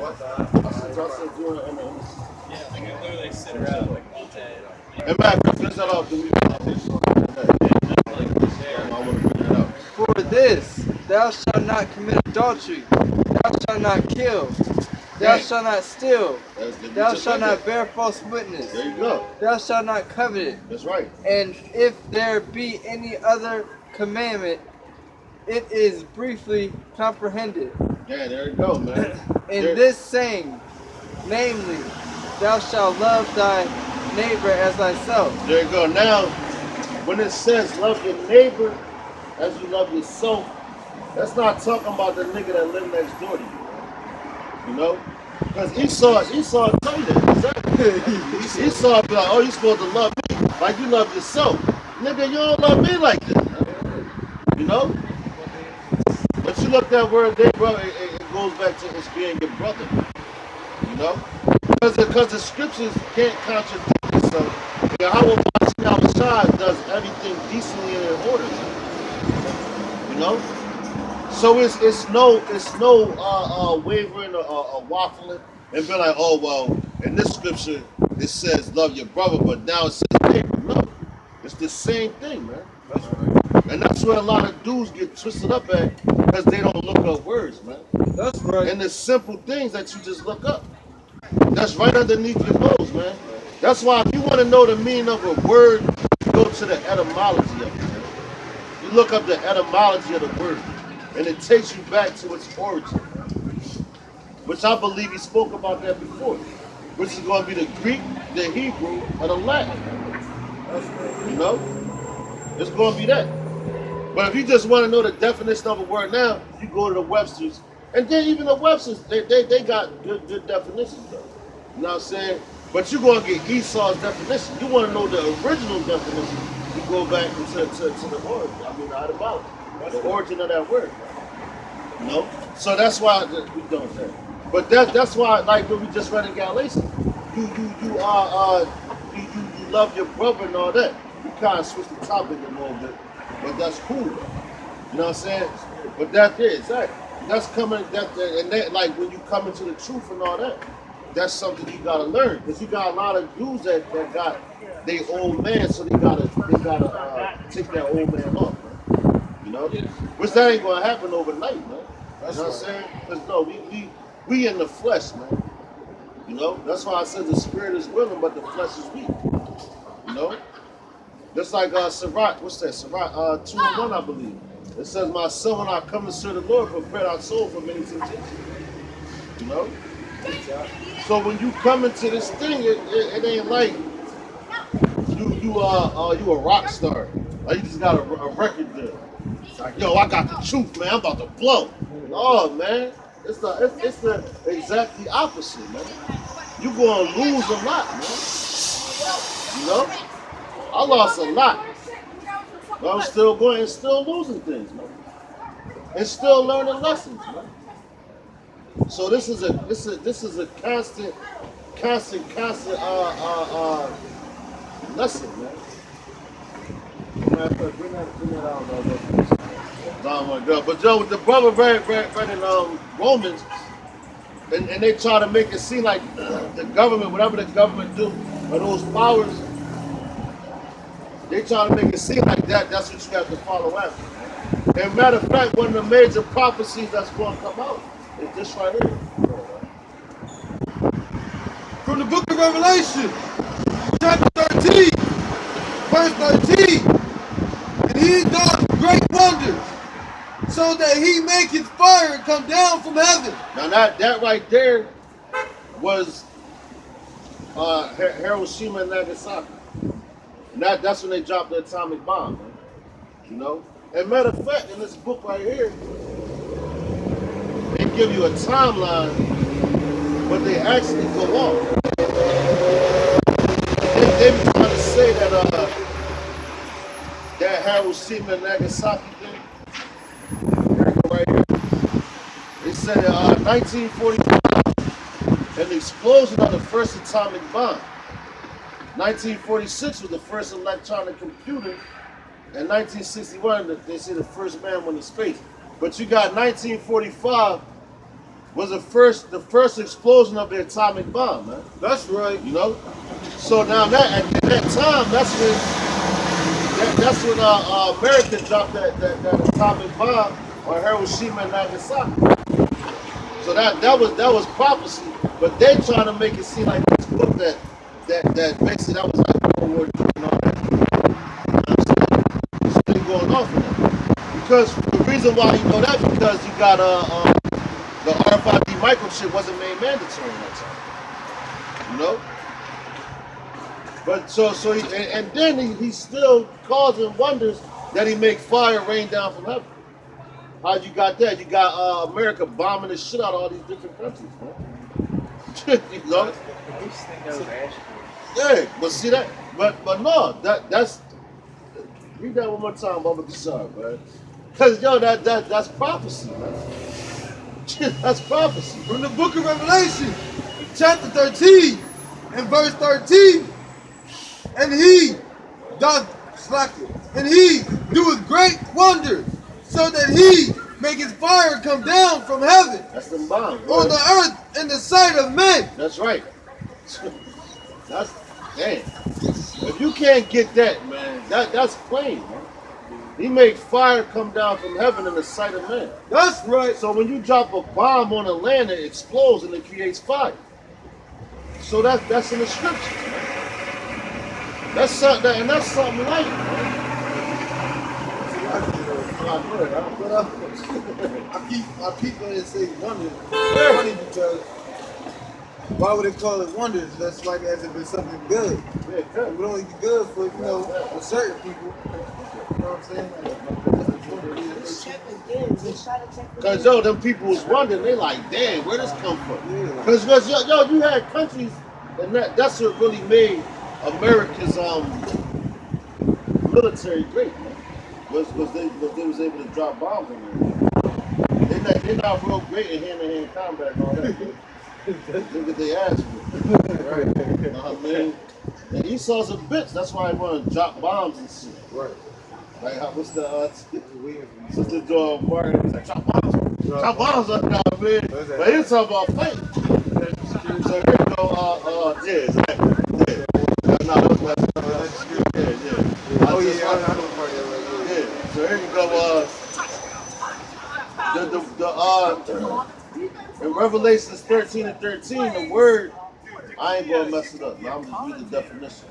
I said you in the Yeah, like I literally sit around like all day. Hey, Matt, finish that off. Do we I want to bring that up. For this, thou shalt not commit adultery, thou shalt not kill, thou Dang. shalt not steal, We thou just shalt read not that. bear false witness, There you go. thou shalt not covet. That's right. And if there be any other commandment, it is briefly comprehended Yeah, there you go, man. in There- this saying, namely, thou shalt love thy neighbor as thyself. There you go. Now, when it says love your neighbor as you love yourself, that's not talking about the nigga that live next door to you. You know? Because Esau told you that. Exactly. Esau be like, oh, you supposed to love me like you love yourself. Nigga, you don't love me like that. You know? But you look that word there, bro, it goes back to it's being your brother. You know? Because the scriptures can't contradict itself. Yahweh Shah does everything decently and in order. You know? So it's no wavering or waffling and be like, oh well, in this scripture it says love your brother, but now it says neighbor. No, it's the same thing, man. That's right. And that's where a lot of dudes get twisted up at because they don't look up words, man. That's right. And the simple things that you just look up, that's right underneath your nose, man. That's why if you want to know the meaning of a word, you go to the etymology of it, man. You look up the etymology of the word, and it takes you back to its origin, which I believe he spoke about that before, which is going to be the Greek, the Hebrew, or the Latin. You know? It's going to be that. But if you just want to know the definition of a word now, you go to the Webster's. And then even the Webster's, they got good definitions, though. You know what I'm saying? But you're going to get Esau's definition. You want to know the original definition, you go back to the origin. I mean, the etymology. The origin of that word. You know? So that's why we don't that. But that's why, like what we just read in Galatians, you love your brother and all that. You kind of switch the topic a little bit, but that's cool. You know what I'm saying? But that is exactly. That's coming. And that like when you come into the truth and all that, that's something you gotta learn because you got a lot of dudes that got they old man, so they gotta take that old man off. Man. You know, which that ain't gonna happen overnight, man. You know what I'm saying? Because no, we in the flesh, man. You know, that's why I said the spirit is willing, but the flesh is weak. You know, just like Sirach, what's that? Sirach 2:1, I believe. It says, "My son, when I come to serve the Lord, prepare our soul for many temptations." You know. So when you come into this thing, it ain't like you a rock star. Like you just got a record deal. Like, yo, I got the truth, man. I'm about to blow. Oh man, it's the exactly opposite, man. You gonna lose a lot, man. You know, I lost a lot, but I'm still going and still losing things, man, and still learning lessons, man. So this is a constant lesson, man. Bring that out, man. Oh my God. But Joe, with the brother read in Romans, and they try to make it seem like the government, whatever the government do, or those powers, they try to make it seem like that's what you have to follow after. And matter of fact, one of the major prophecies that's going to come out is this right here. From the book of Revelation, chapter 13, verse 13. And he does great wonders, so that he maketh fire come down from heaven. Now that right there was Hiroshima and Nagasaki. And that's when they dropped the atomic bomb, man. You know? And matter of fact, in this book right here, they give you a timeline, but they actually go off. They be trying to say that that Hiroshima and Nagasaki thing, here you go right here. They said 1945, an explosion of the first atomic bomb. 1946 was the first electronic computer. In 1961, they say the first man went to space. But you got 1945, was the first explosion of the atomic bomb, man. That's right. You know. So now at that time, that's when America dropped that atomic bomb on Hiroshima and Nagasaki. So that was prophecy, but they trying to make it seem like this book that basically that was like World War II and all that. You know what I'm saying? So they going off of that. Because the reason why you know that because you got the RFID microchip wasn't made mandatory in that time. You know? But so he, and then he's still causing wonders that he make fire rain down from heaven. How you got that? You got America bombing the shit out of all these different countries, man. You know? Yeah, but see that? But no, that's read that one more time, Baba Kasar, man. Cause yo, that's prophecy, man. That's prophecy. From the book of Revelation, chapter 13, and verse 13. And he doth doeth great wonders, so that he maketh fire come down from heaven That's the bomb. on the earth in the sight of men. That's right. That's damn. If you can't get that, man, that's plain, man. He made fire come down from heaven in the sight of men. That's right. So when you drop a bomb on the land, it explodes and it creates fire. So that's in the scriptures, man. That's something, and that's something light, man. I keep going to say wonders. It's funny because why would they call it wonders? That's like as if it's something good. Yeah, It would only be good for for certain people. You know what I'm saying? Because yo, them people was wondering, they like, damn, where this come from? Yeah. Because yo, you had countries, and that's what really made America's military great, man. Was they was able to drop bombs on them. They're not real great in hand-to-hand combat and all that. Look at their ass with. Right. You know what I mean? And Esau's a bitch. That's why he want to drop bombs and shit. Right. Like, what's the Sister Joy Martin? He's like, drop bombs. Drop bombs up now, man. But he was talking about fighting. So here you go, yeah, exactly. Yeah. No, that was last time. Yeah. Oh, yeah, I know part of that. Yeah. So here you go, in Revelations 13 and 13, the word, I ain't gonna mess it up. I'm gonna read the definition.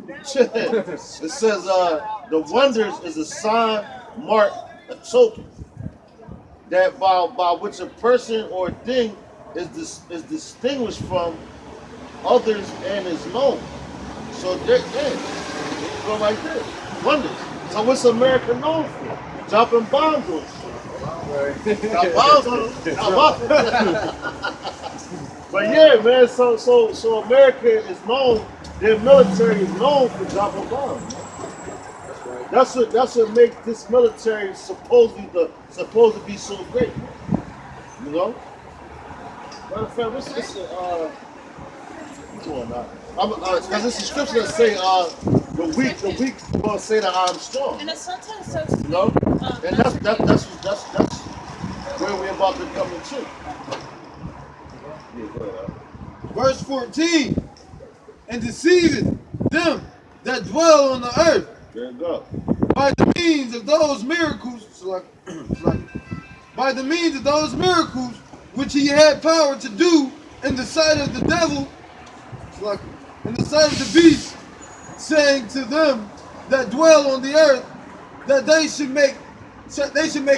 It says, the wonders is a sign, mark, a token that by which a person or thing is distinguished from others and is known. So there, go like this, wonders. So what's America known for? Dropping bombs on shit. Drop bombs on them. But yeah, man. So America is known. Their military is known for dropping bombs. That's what makes this military supposed to be so great. You know. Matter of fact, what's this? Which one? Because it's a scripture that say the weak gonna say that I'm strong. And it's sometimes so. You know, and that's where we're about to come into. Yeah, go ahead. Verse 14. And deceiveth them that dwell on the earth There you go. by the means of those miracles, by the means of those miracles which he had power to do in the sight of the devil, in the sight of the beast, saying to them that dwell on the earth that they should make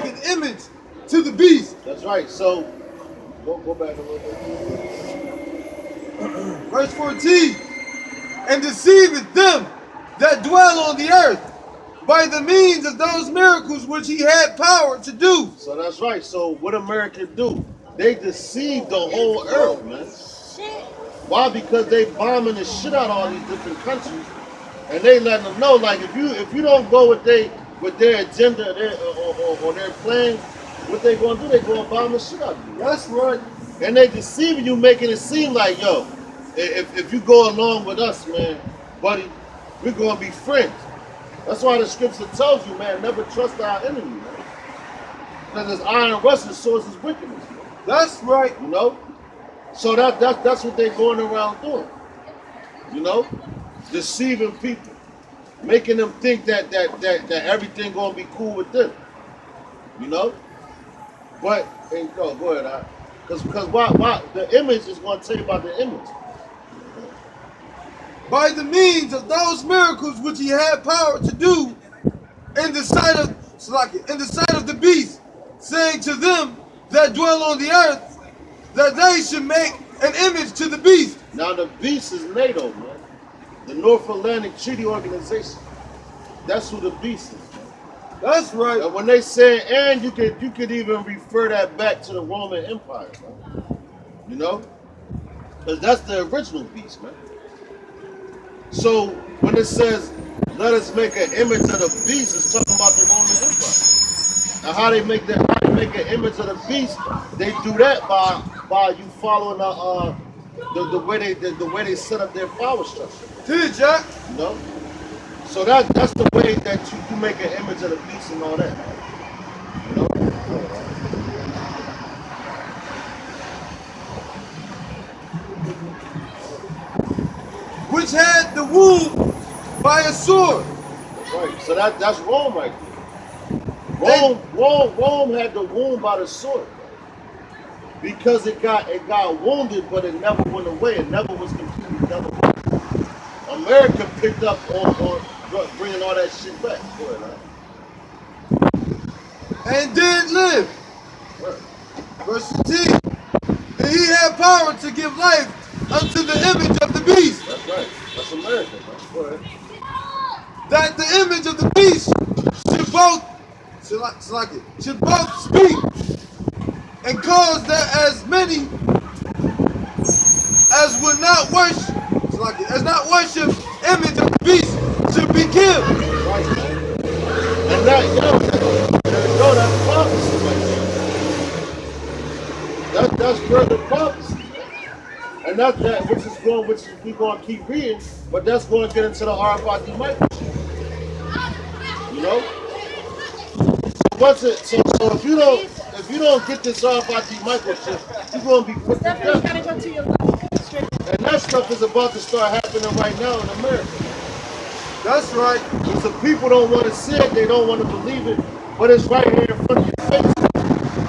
an image to the beast. That's right. So go back a little bit. Verse 14. And deceiveth them that dwell on the earth by the means of those miracles which he had power to do. So that's right. So what America do? They deceived the whole earth, man. Why? Because they bombing the shit out of all these different countries, and they letting them know, like, if you don't go with their agenda or their plan, what they gonna do? They gonna bomb the shit out of you. That's right. And they deceiving you, making it seem like, yo, if you go along with us, man, buddy, we're gonna be friends. That's why the scripture tells you, man, never trust our enemy, man. Because his iron rust and source is wickedness, man. That's right. You know? So that's what they're going around doing. You know? Deceiving people. Making them think that everything gonna be cool with them. You know? But and go ahead, because why the image is gonna tell you about the image. By the means of those miracles which he had power to do in the sight of the beast, saying to them that dwell on the earth that they should make an image to the beast. Now the beast is NATO, man. The North Atlantic Treaty Organization. That's who the beast is. That's right. And when they say, and you could even refer that back to the Roman Empire, man. You know? Because that's the original beast, man. So when it says, let us make an image of the beast, it's talking about the Roman Empire. And how they make an image of the beast, they do that by you following the way they set up their power structure. Here, Jack. You know? So that's the way that you make an image of the beast and all that. You know? Which had the wound by a sword. Right. So that's Rome right there. Rome had the wound by the sword. Because it got wounded, but it never went away. It never was completely done away. America picked up on bringing all that shit back. Go ahead, And did live. right. Verse 15. And he had power to give life unto the image of the beast, That's right. That's America, man. Go ahead. that the image of the beast should both speak and cause that as many as would not worship, image of the beast should be killed. Right, man. And that's prophecy right there. That's further prophecy. And that's which we gonna keep reading, but that's going to get into the RFID microchip. You know? So if you don't get this RFID microchip, you're gonna be put to death. And that stuff is about to start happening right now in America. That's right. Because the people don't want to see it, they don't want to believe it, but it's right here in front of your face.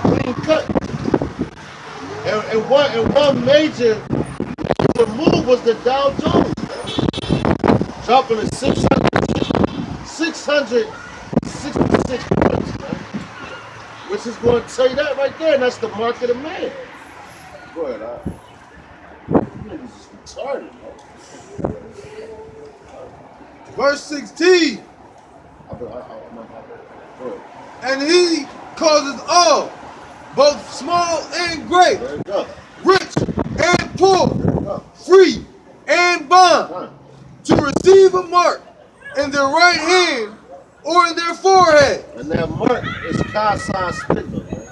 Clean cut. And one major move was the Dow Jones, man. Dropping to 666 points, man. Which is going to tell you that right there, and that's the mark of the man. Go ahead, you niggas is retarded, man. Verse 16. Go ahead. And he causes all, both small and great, There you go. rich and poor, There you go. free and bond, Huh. to receive a mark in their right hand or in their forehead. And that mark is Kassan stigma, man.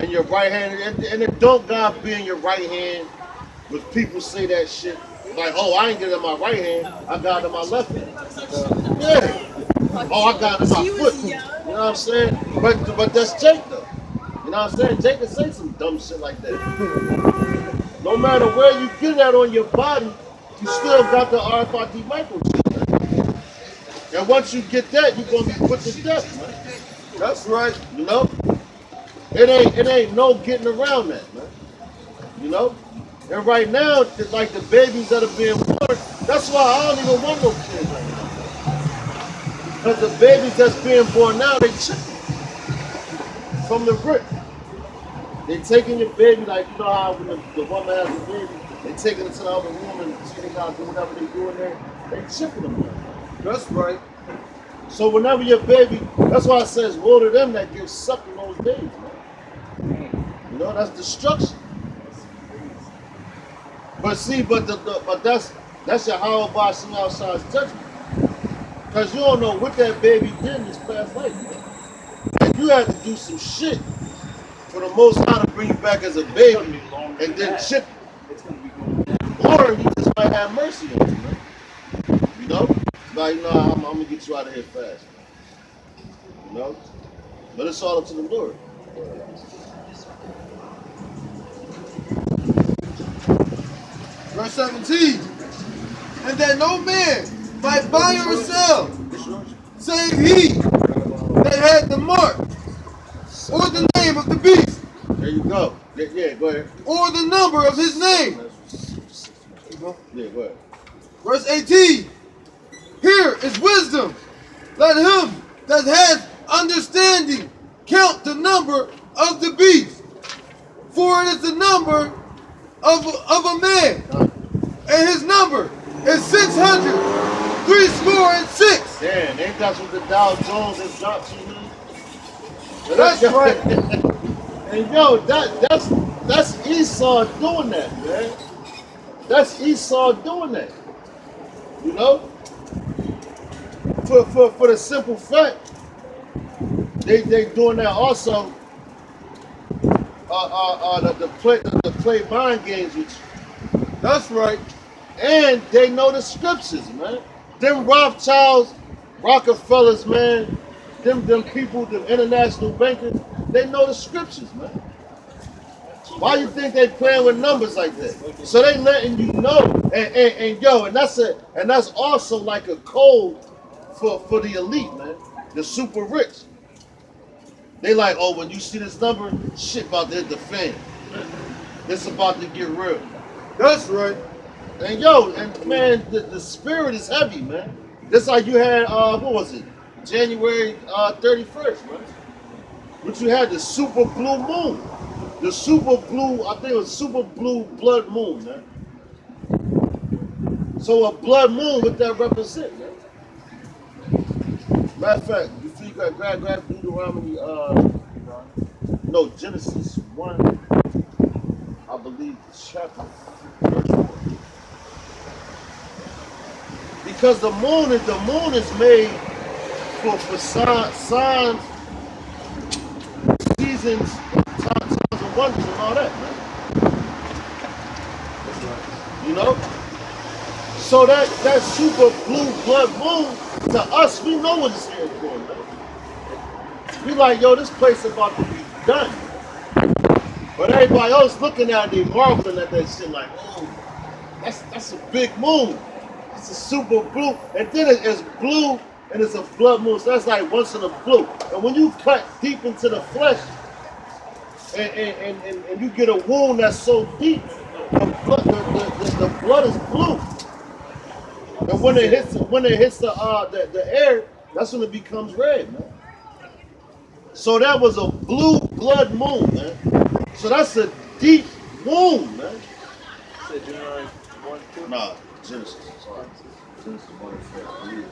In your right hand, and it don't God be in your right hand, when people say that shit, like, oh, I ain't get it in my right hand, I got it in my left hand. Yeah. Oh, I got it in my foot. You know what I'm saying? But that's Jake though. You know what I'm saying? Jake can say some dumb shit like that. No matter where you get that on your body, you still got the RFID microchip, man. And once you get that, you're gonna be put to death, man. That's right. You know? It ain't no getting around that, man. You know? And right now, like the babies that are being born, that's why I don't even want no kids right now. Because the babies that's being born now, they chicken from the rip. They taking your baby, like, you know how when the woman has a baby, they taking it to the other room and they gotta do whatever they do in there. They chipping them, man. That's right. So whenever your baby, that's why it says, woe to them that give sucking those babies, man. You know, that's destruction. But see, but that's your how about some outside judgment. Because you don't know what that baby did in his past life, man. And you had to do some shit for the Most High to bring you back as a baby and then chip you. Or he just might have mercy on you, man. You know? Like, you know, I'm gonna get you out of here fast. You know? But it's all up to the Lord. verse 17. And that no man might buy or sell, save he that had the mark, or the name of the beast, There you go. Yeah, go ahead. or the number of his name. Yeah, go ahead. Verse 18. Here is wisdom. Let him that has understanding count the number of the beast, for it is the number of a man, and his number is 666. Damn, ain't that what the Dow Jones has dropped you? That's right. And yo, that's Esau doing that, man. That's Esau doing that. You know? For the simple fact, they doing that also. The play mind games with you. That's right. And they know the scriptures, man. Them Rothschilds, Rockefellers, man. Them people, them international bankers, they know the scriptures, man. Why you think they playing with numbers like that? So they letting you know, and that's also like a code for the elite, man. The super rich. They like, oh, when you see this number, shit about to hit the fan. It's about to get real. That's right. And man, the spirit is heavy, man. That's like you had, what was it? January 31st, man. But you had the super blue moon. The super blue, I think it was super blue blood moon, man. So a blood moon, what that represent, man? Matter of fact, you feel you got grab Deuteronomy, Genesis 1, I believe, chapter, verse 1. Because the moon is made for signs, seasons, times and wonders and all that, man. You know? So that super blue blood moon, to us, we know what it's here for, man. We like, yo, this place about to be done. But everybody else looking at it, they marveling at that shit like, oh, that's a big moon. It's a super blue. And then it's blue and it's a blood moon. So that's like once in a blue. And when you cut deep into the flesh and you get a wound that's so deep, the blood is blue. And when it hits the air, that's when it becomes red, man. So that was a blue blood moon, man. So that's a deep wound, man. Said Deuteronomy 1:2. Nah, Genesis. Sorry. Genesis 1:4.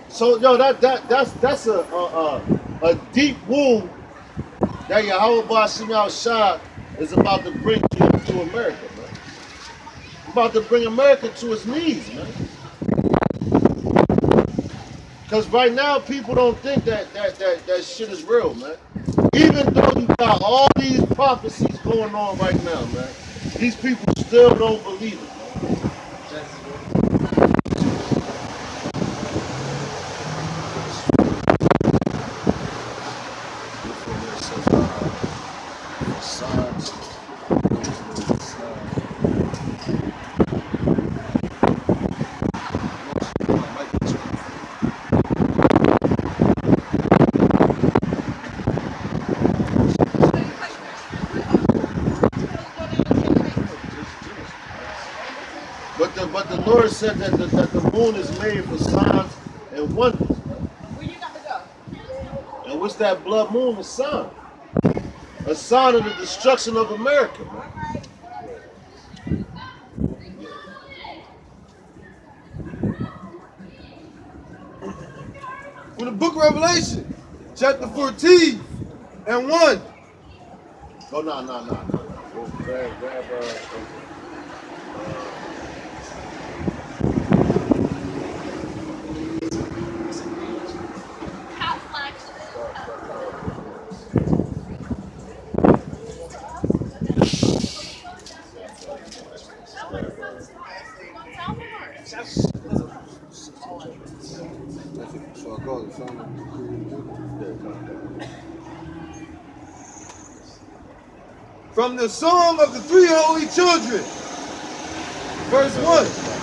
So yo, that's a deep wound that Yahweh Bashim Shah is about to bring to America, man. About to bring America to its knees, man. Because right now people don't think that shit is real, man. Even though you got all these prophecies going on right now, man, these people still don't believe it, man. But the Lord said that the moon is made for signs and wonders. Where you got to go? And what's that blood moon? A sign. A sign of the destruction of America, man. From the book of Revelation, chapter 14 and 1. Oh, no. We'll grab Hot flash. So I call it from the Song of the Three Holy Children, verse 1.